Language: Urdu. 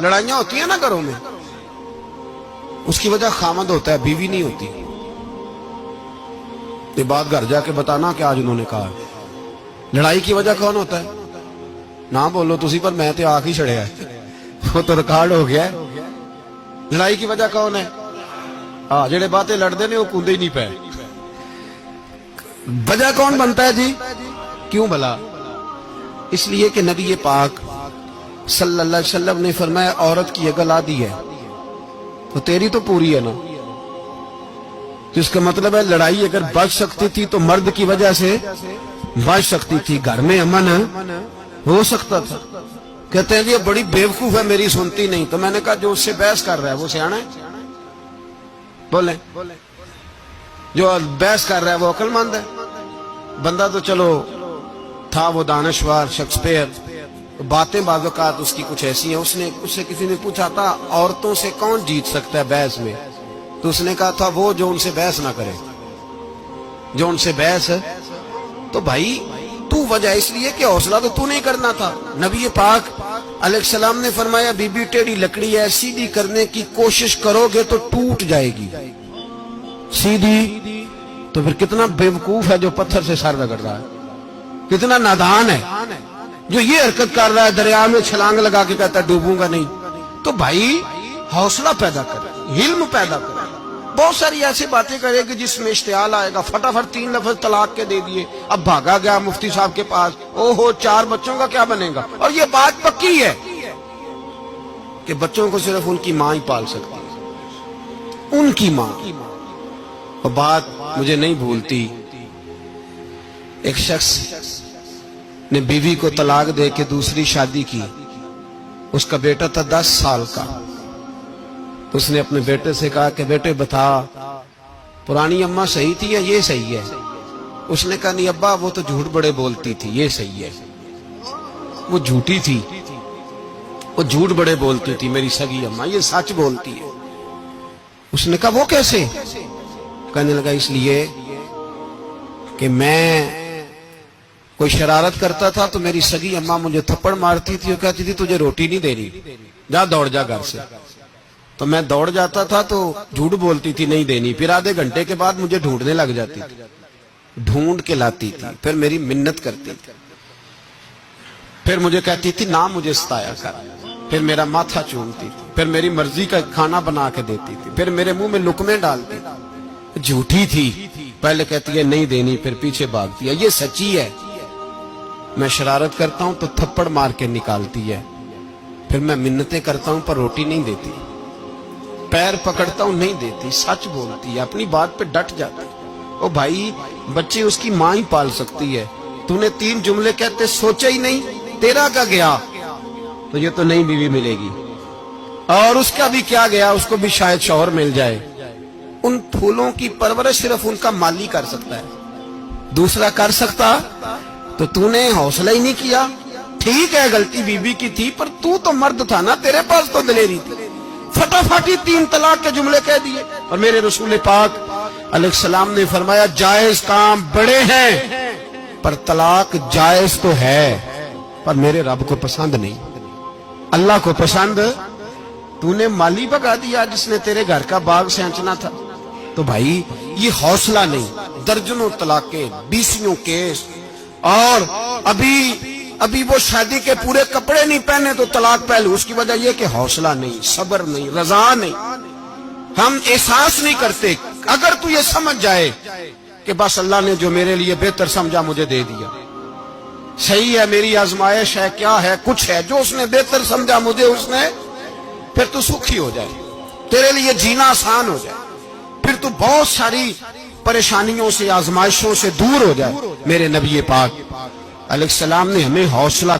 لڑائیاں ہوتی ہیں نا گھروں میں، اس کی وجہ خامد ہوتا ہے، بیوی نہیں ہوتی. یہ بات گھر جا کے بتانا کہ آج انہوں نے کہا. لڑائی کی وجہ کون ہوتا ہے؟ نہ بولو تسی، پر میں تے آنکھ ہی چھڑیا ہے، وہ تو ریکارڈ ہو گیا ہے. لڑائی کی وجہ کون ہے؟ ہاں، جڑے باتیں لڑتے ہیں وہ کودے ہی نہیں پے. وجہ کون بنتا ہے جی؟ کیوں بھلا؟ اس لیے کہ نبی پاک صلی اللہ علیہ وسلم نے فرمایا عورت کی اگر آدھی ہے تو تیری تو پوری ہے نا. تو اس کا مطلب ہے لڑائی اگر بچ سکتی تھی تو مرد کی وجہ سے بچ سکتی تھی، گھر میں امن ہو سکتا تھا. کہتے ہیں جی یہ بڑی بیوقوف ہے، میری سنتی نہیں. تو میں نے کہا جو اس سے بحث کر رہا ہے وہ سیانا ہے؟ بولیں، جو بحث کر رہا ہے وہ عقل مند ہے؟ بندہ تو چلو تھا وہ دانشور شیکسپیئر، باتیں بعض اوقات اس کی کچھ ایسی ہیں. اس سے کسی نے پوچھا تھا عورتوں سے کون جیت سکتا ہے بحث میں، تو اس نے کہا تھا وہ جو ان سے بحث نہ کرے، جو ان سے بحث. تو بھائی تو وجہ اس لیے کہ حوصلہ تو نہیں کرنا تھا. نبی پاک علیہ السلام نے فرمایا بی بی ٹیڑھی لکڑی ہے، سیدھی کرنے کی کوشش کرو گے تو ٹوٹ جائے گی. سیدھی تو پھر کتنا بیوقوف ہے جو پتھر سے سر رگڑ رہا ہے، کتنا نادان ہے جو یہ حرکت کر رہا ہے، دریا میں چھلانگ لگا کے کہتا ہے ڈوبوں گا نہیں. تو بھائی حوصلہ پیدا کرے، علم پیدا کرے. بہت ساری ایسی باتیں کرے کہ جس میں اشتعال آئے گا، فٹافٹ 3 لفظ طلاق کے دے دیے، اب بھاگا گیا مفتی صاحب کے پاس، او ہو 4 بچوں کا کیا بنے گا. اور یہ بات پکی ہے کہ بچوں کو صرف ان کی ماں ہی پال سکتی ہے، ان کی ماں. اور بات مجھے نہیں بھولتی، ایک شخص نے بیوی کو طلاق دے کے دوسری شادی کی. اس کا بیٹا تھا 10 سال کا. اس نے اپنے بیٹے سے کہا کہ بیٹے بتا پرانی اماں صحیح تھی یا یہ صحیح ہے؟ اس نے کہا نہیں ابا وہ تو جھوٹ بڑے بولتی تھی، یہ صحیح ہے. وہ جھوٹی تھی، وہ جھوٹ بڑے بولتی تھی میری سگی اماں، یہ سچ بولتی ہے. اس نے کہا وہ کیسے؟ کہنے لگا اس لیے کہ میں کوئی شرارت کرتا تھا تو میری سگی اماں مجھے تھپڑ مارتی تھی اور کہتی تھی تجھے روٹی نہیں دے رہی، جا دوڑ جا گھر سے. تو میں دوڑ جاتا تھا تو جھوٹ بولتی تھی نہیں دینی، پھر آدھے گھنٹے کے بعد مجھے ڈھونڈنے لگ جاتی تھی، ڈھونڈ کے لاتی تھی، پھر میری منت کرتی تھی، پھر مجھے کہتی تھی نہ مجھے ستایا کر، پھر میرا ماتھا چومتی تھی، پھر میری مرضی کا کھانا بنا کے دیتی تھی، پھر میرے منہ میں لقمے ڈالتی تھی. جھوٹی تھی، پہلے کہتی ہے نہیں دینی، پھر پیچھے بھاگتی ہے. یہ سچی ہے. میں شرارت کرتا ہوں تو تھپڑ مار کے نکالتی ہے، پھر میں منتیں کرتا ہوں پر روٹی نہیں دیتی، پیر پکڑتا ہوں نہیں دیتی. سچ بولتی ہے، اپنی بات پہ ڈٹ جاتی ہے. او بھائی بچے اس کی ماں ہی پال سکتی ہے. تو نے 3 جملے کہتے سوچا ہی نہیں، تیرا کا گیا تو یہ تو نئی بیوی ملے گی، اور اس کا بھی کیا گیا، اس کو بھی شاید شوہر مل جائے. ان پھولوں کی پرورش صرف ان کا مالی کر سکتا ہے، دوسرا کر سکتا. تو نے حوصلہ ہی نہیں کیا. ٹھیک ہے غلطی بیوی کی تھی، پر تو مرد تھا نا، تیرے پاس تو دلیری تھی. فٹافٹ 3 طلاق کے جملے کہہ دیے. اور میرے رسول پاک علیہ السلام نے فرمایا جائز کام بڑے ہیں پر طلاق جائز تو ہے، پر میرے رب کو پسند نہیں، اللہ کو پسند. تو نے مالی بگا دیا جس نے تیرے گھر کا باغ سینچنا تھا. تو بھائی یہ حوصلہ نہیں. درجنوں طلاقیں، 20 کیس، اور ابھی وہ شادی کے پورے کپڑے نہیں پہنے تو طلاق پہلو. اس کی وجہ یہ کہ حوصلہ نہیں، صبر نہیں، رضا نہیں. ہم احساس نہیں کرتے. اگر تو یہ سمجھ جائے کہ بس اللہ نے جو میرے لیے بہتر سمجھا مجھے دے دیا، صحیح ہے میری آزمائش ہے، کیا ہے کچھ ہے جو اس نے بہتر سمجھا مجھے اس نے، پھر تو سکھی ہو جائے، تیرے لیے جینا آسان ہو جائے، پھر تو بہت ساری پریشانیوں سے آزمائشوں سے دور ہو جائے. میرے نبی پاک علیہ السلام نے ہمیں حوصلہ